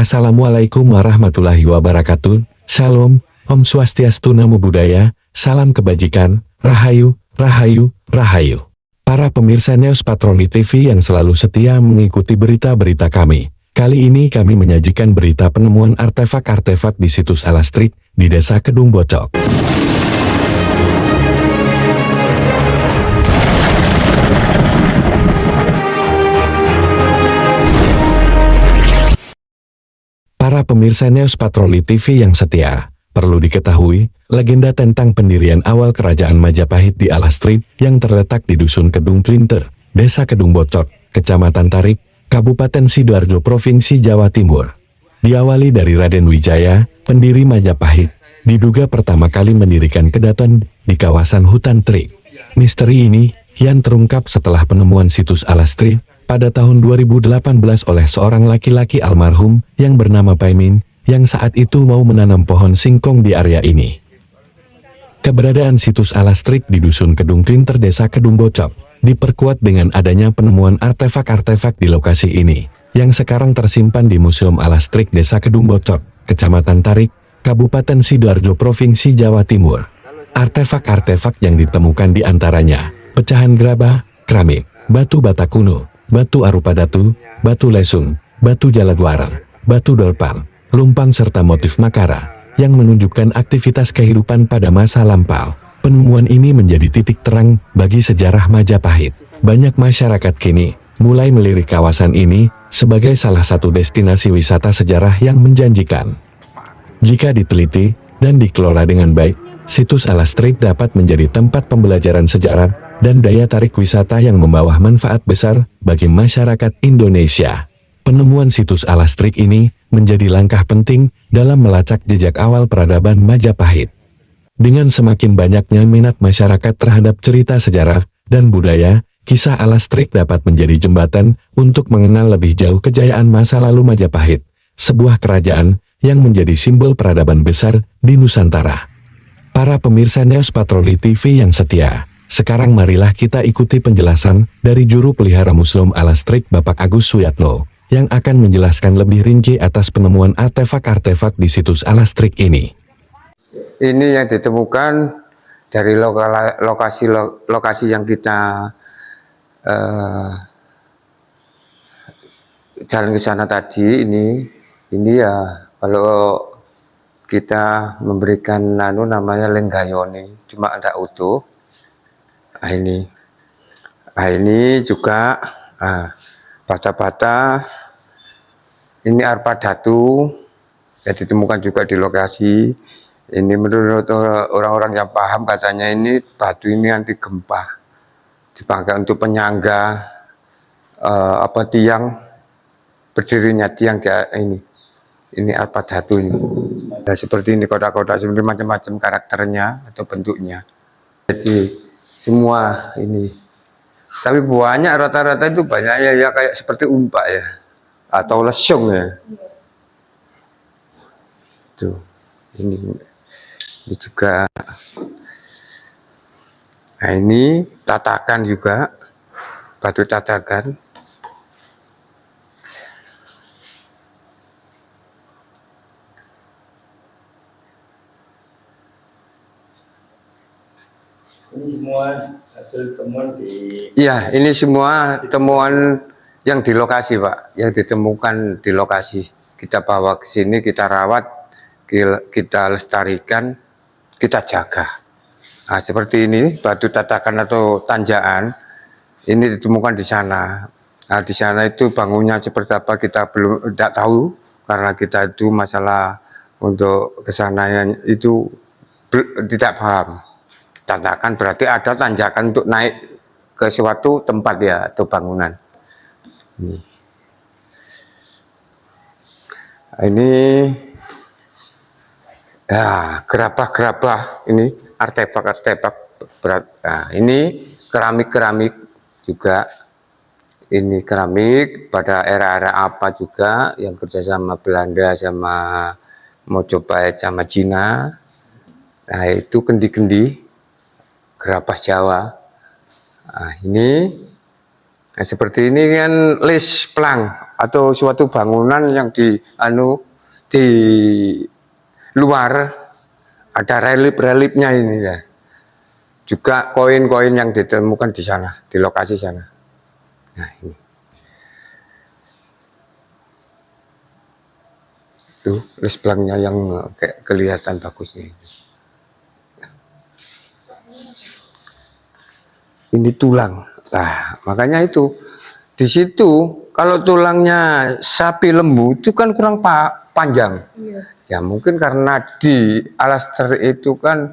Assalamualaikum warahmatullahi wabarakatuh. Shalom, Om Swastiastu, Namo Buddhaya, salam kebajikan, Rahayu, Rahayu, Rahayu. Para pemirsa News Patroli TV yang selalu setia mengikuti berita-berita kami. Kali ini kami menyajikan berita penemuan artefak-artefak di situs Alastrik di Desa Kedung Bocok. Para pemirsa News Patroli TV yang setia, perlu diketahui, legenda tentang pendirian awal Kerajaan Majapahit di Alastrik yang terletak di Dusun Kedung Klinter, Desa Kedung Bocok, Kecamatan Tarik, Kabupaten Sidoarjo, Provinsi Jawa Timur. Diawali dari Raden Wijaya, pendiri Majapahit, diduga pertama kali mendirikan kedatuan di kawasan hutan terik. Misteri ini kian terungkap setelah penemuan situs Alastrik pada tahun 2018 oleh seorang laki-laki almarhum yang bernama Paimin, yang saat itu mau menanam pohon singkong di area ini. Keberadaan situs Alastrik di Dusun Kedung Klinter, Desa Kedung Bocok, diperkuat dengan adanya penemuan artefak-artefak di lokasi ini, yang sekarang tersimpan di Museum Alastrik Desa Kedung Bocok, Kecamatan Tarik, Kabupaten Sidoarjo, Provinsi Jawa Timur. Artefak-artefak yang ditemukan di antaranya pecahan gerabah, keramik, batu bata kuno, batu arupa datu, batu lesung, batu jalaguarang, batu dolpang, lumpang serta motif makara yang menunjukkan aktivitas kehidupan pada masa lampau. Penemuan ini menjadi titik terang bagi sejarah Majapahit. Banyak masyarakat kini mulai melirik kawasan ini sebagai salah satu destinasi wisata sejarah yang menjanjikan. Jika diteliti dan dikelola dengan baik, situs Alastrik dapat menjadi tempat pembelajaran sejarah dan daya tarik wisata yang membawa manfaat besar bagi masyarakat Indonesia. Penemuan situs Alastrik ini menjadi langkah penting dalam melacak jejak awal peradaban Majapahit. Dengan semakin banyaknya minat masyarakat terhadap cerita sejarah dan budaya, kisah Alastrik dapat menjadi jembatan untuk mengenal lebih jauh kejayaan masa lalu Majapahit, sebuah kerajaan yang menjadi simbol peradaban besar di Nusantara. Para pemirsa News Patroli TV yang setia, sekarang marilah kita ikuti penjelasan dari Juru Pelihara Museum Alastrik Bapak Agus Suyatno, yang akan menjelaskan lebih rinci atas penemuan artefak-artefak di situs Alastrik ini. Ini yang ditemukan dari lokasi yang kita jalan ke sana tadi. Ini ya kalau kita memberikan namanya lenggayoni, cuma ada utuh. Ini juga bata-bata. Ini arpa datu yang ditemukan juga di lokasi. Ini menurut orang-orang yang paham, katanya ini batu ini anti gempa, dipakai untuk penyangga tiang, berdirinya tiang kayak ini. Ini arpa datu ini. Nah, seperti ini kotak-kotak, sebenarnya macam-macam karakternya atau bentuknya. Jadi semua ini, tapi banyak, rata-rata itu banyak ya kayak seperti umpak ya, atau lesung ya. Tuh, ini juga. Nah, ini tatakan juga, batu tatakan. Ini semua hasil temuan di... Ya, ini semua temuan yang di lokasi, Pak, yang ditemukan di lokasi. Kita bawa ke sini, kita rawat, kita lestarikan, kita jaga. Nah, seperti ini batu tatakan atau tanjaan, ini ditemukan di sana. Nah, di sana itu bangunnya seperti apa kita belum tidak tahu, karena kita itu masalah untuk kesananya itu tidak paham. Tanjakan berarti ada tanjakan untuk naik ke suatu tempat ya, atau bangunan. Ini ya, gerabah-gerabah, ini artefak-artefak berat. Nah, ini keramik-keramik juga. Ini keramik pada era-era apa juga yang kerjasama Belanda sama Mojopahit sama Cina. Nah, itu kendi-kendi gerabah Jawa. Nah, ini seperti ini kan list pelang atau suatu bangunan yang di luar ada relief-reliefnya ini ya. Juga koin-koin yang ditemukan di sana, di lokasi sana. Nah, ini. Tuh, lesblangnya yang kayak kelihatan bagusnya. Ini tulang. Nah, makanya itu di situ kalau tulangnya sapi lembu itu kan kurang panjang. Iya. Ya mungkin karena di Alaster itu kan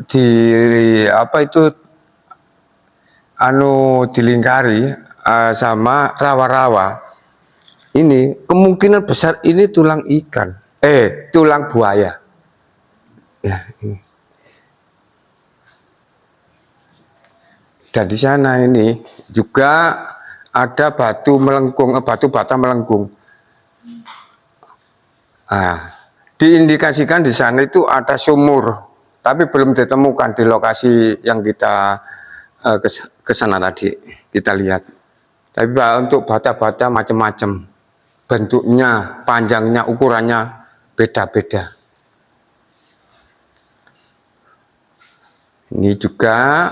di apa itu dilingkari sama rawa-rawa. Ini kemungkinan besar ini tulang ikan, tulang buaya. Ya, ini. Dan di sana ini juga ada batu melengkung, batu bata melengkung. Nah, diindikasikan di sana itu ada sumur, tapi belum ditemukan di lokasi yang kita ke sana tadi kita lihat. Tapi untuk bata-bata macam-macam. Bentuknya, panjangnya, ukurannya beda-beda. Ini juga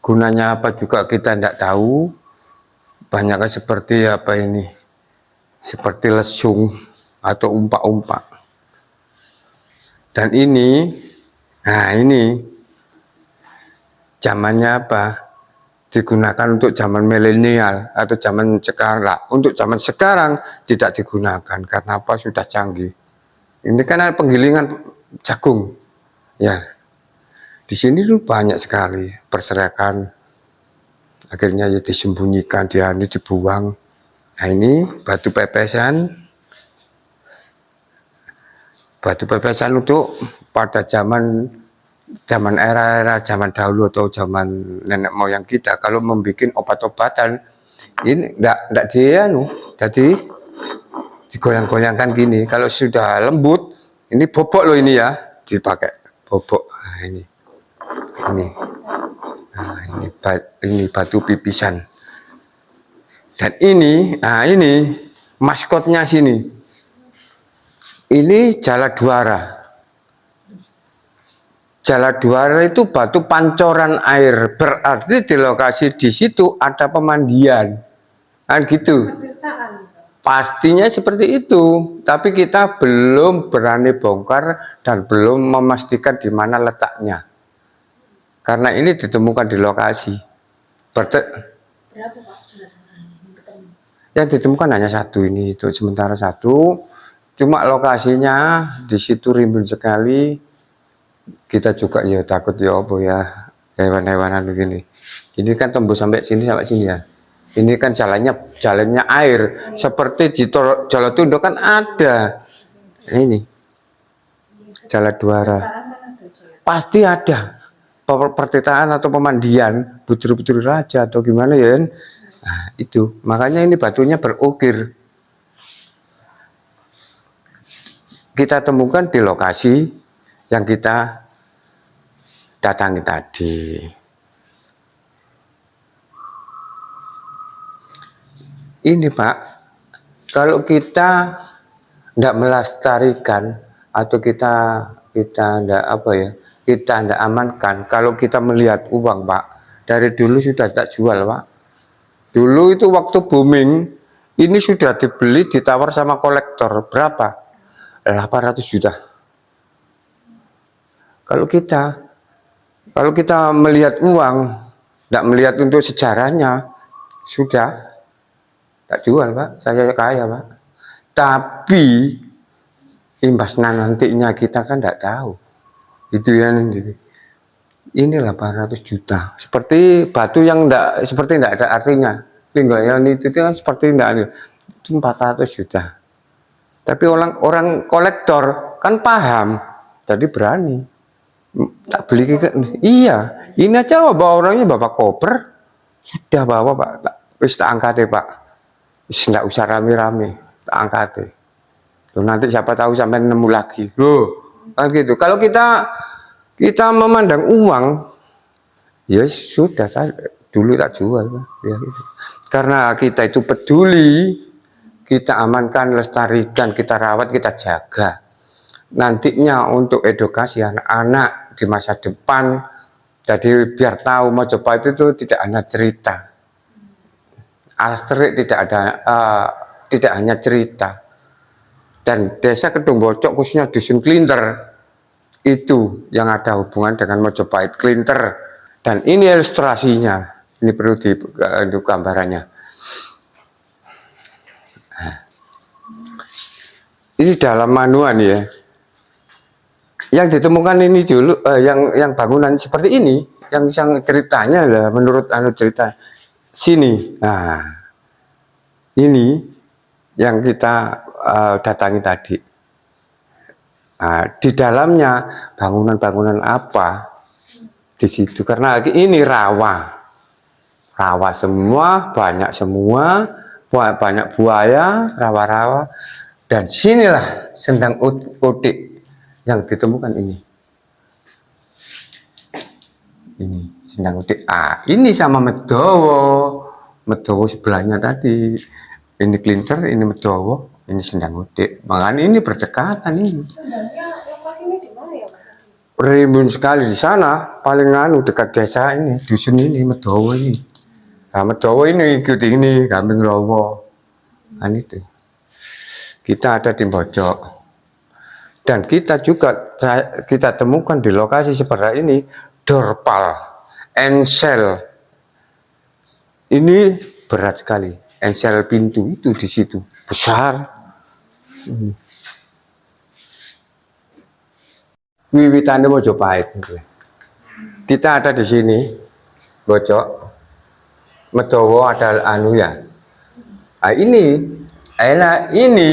gunanya apa juga kita tidak tahu. Banyaknya seperti apa ini? Seperti lesung atau umpak-umpak. Dan ini, nah ini zamannya apa? Digunakan untuk zaman milenial atau zaman sekarang. Untuk zaman sekarang tidak digunakan karena apa? Sudah canggih. Ini kan ada penggilingan jagung, ya. Di sini tuh banyak sekali perserakan. Akhirnya ya disembunyikan, dibuang. Nah ini batu pepesan. Batu pepesan untuk pada zaman era-era zaman dahulu atau zaman nenek moyang kita kalau membuat obat-obatan ini enggak jadi digoyang-goyangkan gini. Kalau sudah lembut ini bobok loh ini ya, dipakai bobok. Nah, ini batu pipisan. Dan ini maskotnya sini. Ini Jaladuara. Jaladuara itu batu pancoran air, berarti di lokasi di situ ada pemandian, kan gitu. Pastinya seperti itu, tapi kita belum berani bongkar dan belum memastikan di mana letaknya, karena ini ditemukan di lokasi. Berapa Pak? Yang ditemukan hanya satu ini, itu sementara satu, cuma lokasinya di situ rimbun sekali. Kita juga ya takut ya apa ya hewan-hewanan begini. Ini kan tembus sampai sini ya. Ini kan jalannya air seperti di Jolotundo kan ada. Ini Jaladuara. Pasti ada pertitaan atau pemandian putri-putri raja atau gimana ya. Nah, itu makanya ini batunya berukir. Kita temukan di lokasi yang kita datangi tadi. Ini Pak, kalau kita tidak melestarikan atau kita tidak amankan, kalau kita melihat uang Pak, dari dulu sudah tak jual Pak. Dulu itu waktu booming, ini sudah dibeli ditawar sama kolektor berapa? 800 juta. Kalau kita melihat uang, tidak melihat untuk sejarahnya, sudah tak jual Pak, saya kaya Pak. Tapi imbasnya nantinya kita kan tidak tahu. Itu ya, ini 800 juta. Seperti batu yang tidak ada artinya. Linggayan itu kan seperti tidak ada. Itu 400 juta. Tapi orang kolektor kan paham, jadi berani. Tak beli iya, ini aja bawa orangnya bapak koper, sudah bawa Pak, wis tak angkat Pak, tidak usah rame-rame, tak angkat. Loh, nanti siapa tahu sampai nemu lagi, loh, kan gitu. Kalau kita memandang uang, ya sudah, dulu tak jual, ya gitu. Karena kita itu peduli, kita amankan, lestarikan, kita rawat, kita jaga. Nantinya untuk edukasi anak-anak di masa depan, jadi biar tahu Mojopahit itu tidak hanya cerita. Alastri tidak hanya cerita. Dan desa Kedung Bocok khususnya dusun Klinter itu yang ada hubungan dengan Mojopahit Klinter. Dan ini ilustrasinya, ini perlu untuk gambarannya. Ini dalam manuan ya. Yang ditemukan ini dulu, yang bangunan seperti ini, yang ceritanya lah menurut cerita sini. Nah, ini yang kita datangi tadi. Nah, di dalamnya bangunan-bangunan apa di situ? Karena ini rawa semua, banyak buaya, rawa-rawa, dan sinilah sendang utik yang ditemukan ini. Ini sendang utik. Ini sama Medowo sebelahnya tadi. Ini Klinter, ini Medowo, ini sendang utik. Makanya ini berdekatan ini. Sebenarnya lokasinya di mana ya, Pak? Rimbun sekali di sana, paling dekat desa ini, dusun ini, Medowo ini. Nah, Medowo ini ikut ini, Kambing Rowo. Nah, itu. Kita ada di Bojok. Dan kita juga, kita temukan di lokasi seperti ini, dorpal, ensel. Ini berat sekali. Ensel pintu itu di situ, besar. Wiwitannya Mojopahit. Kita ada di sini, Bojok. Medowo ada ya. Nah, ini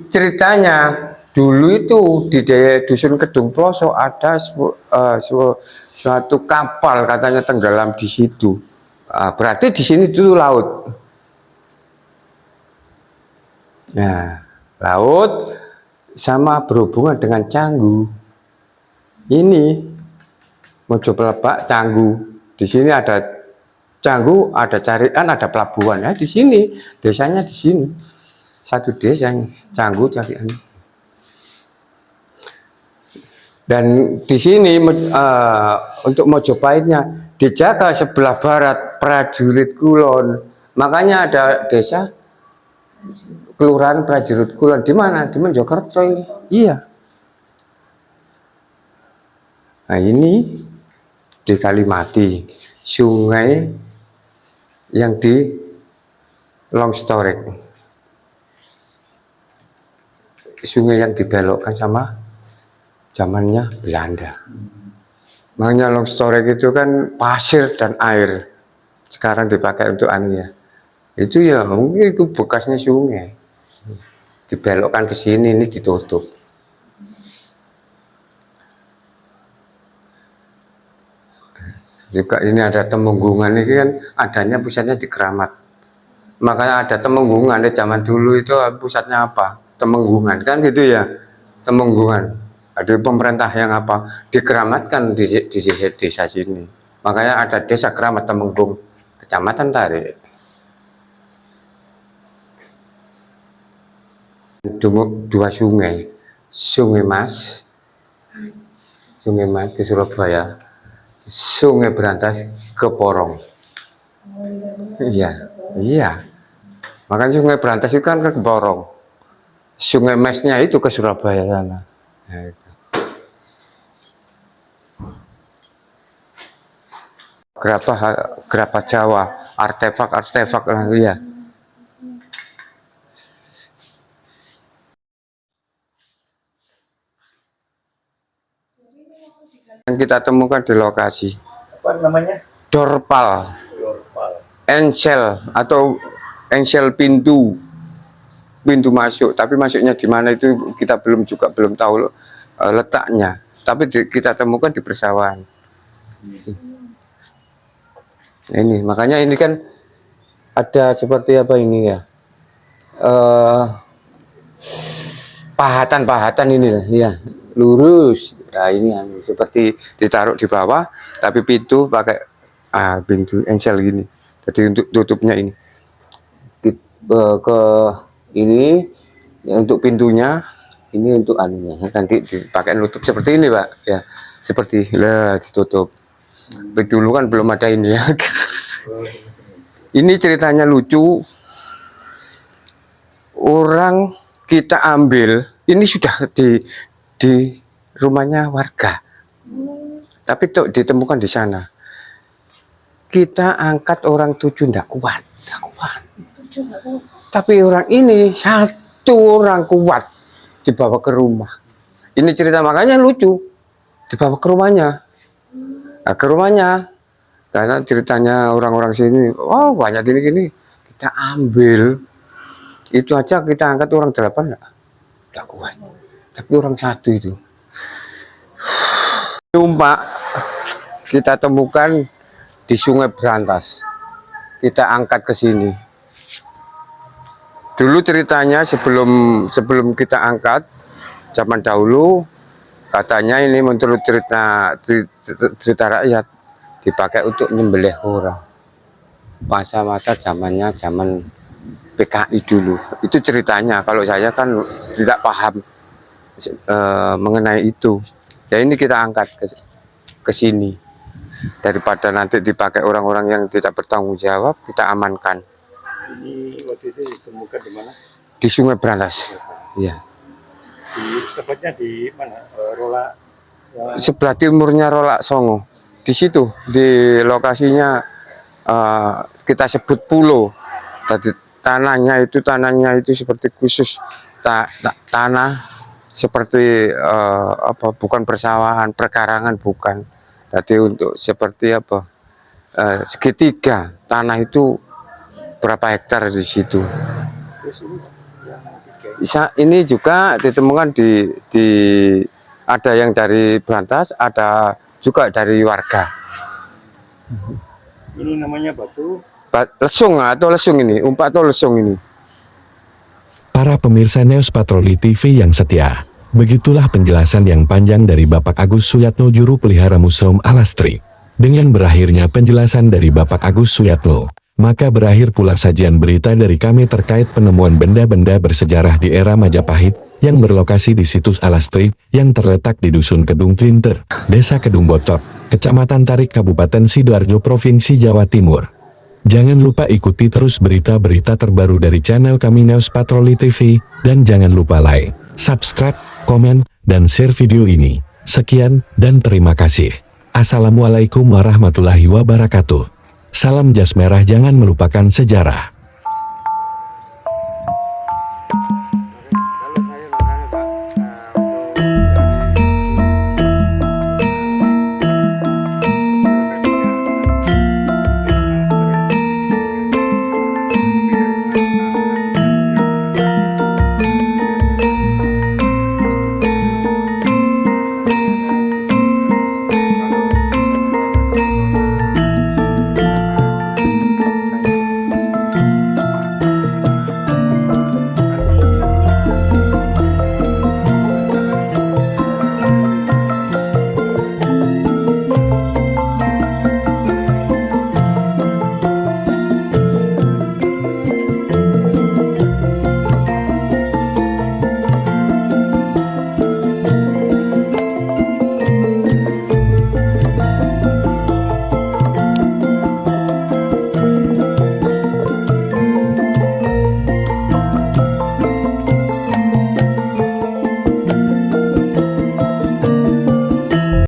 ceritanya dulu itu di dusun Kedung Ploso ada suatu kapal katanya tenggelam di situ. Berarti di sini dulu laut. Nah, laut sama berhubungan dengan Canggu. Ini Mojopelebak Canggu. Di sini ada Canggu, ada Carian, ada pelabuhan. Ya di sini, desanya di sini. Satu desa yang Canggu, Carian. Dan di sini untuk Mojopahitnya dijaga sebelah barat prajurit Kulon. Makanya ada desa kelurahan prajurit Kulon. Di mana? Di Mojokerto ini. Iya. Nah, ini di Kalimati, sungai yang di Longstorek, sungai yang dibelokkan sama zamannya Belanda. Makanya Longstorek itu kan pasir dan air, sekarang dipakai untuk ya. Itu ya mungkin itu bekasnya sungai, dibelokkan ke sini, ini ditutup. Juga ini ada Temenggungan, ini kan adanya pusatnya di Keramat. Makanya ada Temenggungan di zaman dulu itu pusatnya apa? Temenggungan kan gitu ya. Temenggungan. Ada pemerintah yang apa? Dikeramatkan di desa sini. Makanya ada desa Keramat Temenggung, Kecamatan Tarik. Dua sungai. Sungai Mas ke Surabaya. Sungai Berantas ke Porong. Iya. Makanya Sungai Berantas itu kan ke Porong. Sungai Mesnya itu ke Surabaya sana. Ya, itu. Gerabah Jawa, artefak lah ya. Yang kita temukan di lokasi. Apa namanya? Dorpal. Dorpal. Ensel atau ensel pintu masuk, tapi masuknya di mana itu kita belum tahu letaknya, tapi kita temukan di persawahan. Ini makanya ini kan ada seperti apa ini ya, pahatan ini ya, lurus. Nah ini seperti ditaruh di bawah, tapi pintu pakai pintu ensel gini. Jadi untuk tutupnya ini. ke ini yang untuk pintunya, ini untuk anunya. Nanti dipakai nutup seperti ini, Pak. Ya, seperti lah ditutup. Tapi dulu kan belum ada ini ya. Ini ceritanya lucu. Orang kita ambil, ini sudah di rumahnya warga. Tapi tuh ditemukan di sana. Kita angkat orang 7 enggak kuat. Tapi orang ini satu orang kuat dibawa ke rumah. Ini cerita makanya lucu. Dibawa ke rumahnya. Nah, ke rumahnya. Karena ceritanya orang-orang sini, oh banyak gini-gini. Kita ambil. Itu aja kita angkat orang 8 enggak kuat. Tapi orang 1 itu. Tumpak kita temukan di Sungai Berantas. Kita angkat ke sini. Dulu ceritanya sebelum kita angkat, zaman dahulu katanya ini menurut cerita rakyat dipakai untuk nyembelih orang. Masa-masa zaman PKI dulu. Itu ceritanya. Kalau saya kan tidak paham mengenai itu. Ya ini kita angkat ke sini. Daripada nanti dipakai orang-orang yang tidak bertanggung jawab, kita amankan. Ini waktu itu ditemukan di mana? Di Sungai Berantas. Iya. Tepatnya di mana? Rola. Sebelah timurnya Rolak Songo. Di situ, di lokasinya kita sebut pulau. Tadi tanahnya itu seperti khusus tanah seperti bukan persawahan, perkarangan bukan. Tadi untuk seperti segitiga tanah itu berapa hektar di situ. Ini juga ditemukan di ada yang dari Berantas, ada juga dari warga. Ini namanya batu. Lesung atau lesung ini, umpak atau lesung ini. Para pemirsa News Patroli TV yang setia, begitulah penjelasan yang panjang dari Bapak Agus Suyatno, Juru Pelihara Museum Alastri. Dengan berakhirnya penjelasan dari Bapak Agus Suyatno, maka berakhir pula sajian berita dari kami terkait penemuan benda-benda bersejarah di era Majapahit yang berlokasi di situs Alastri yang terletak di Dusun Kedung Klinter, Desa Kedung Bocor, Kecamatan Tarik, Kabupaten Sidoarjo, Provinsi Jawa Timur. Jangan lupa ikuti terus berita-berita terbaru dari channel kami News Patroli TV, dan jangan lupa like, subscribe, komen, dan share video ini. Sekian dan terima kasih. Assalamualaikum warahmatullahi wabarakatuh. Salam jas merah, jangan melupakan sejarah.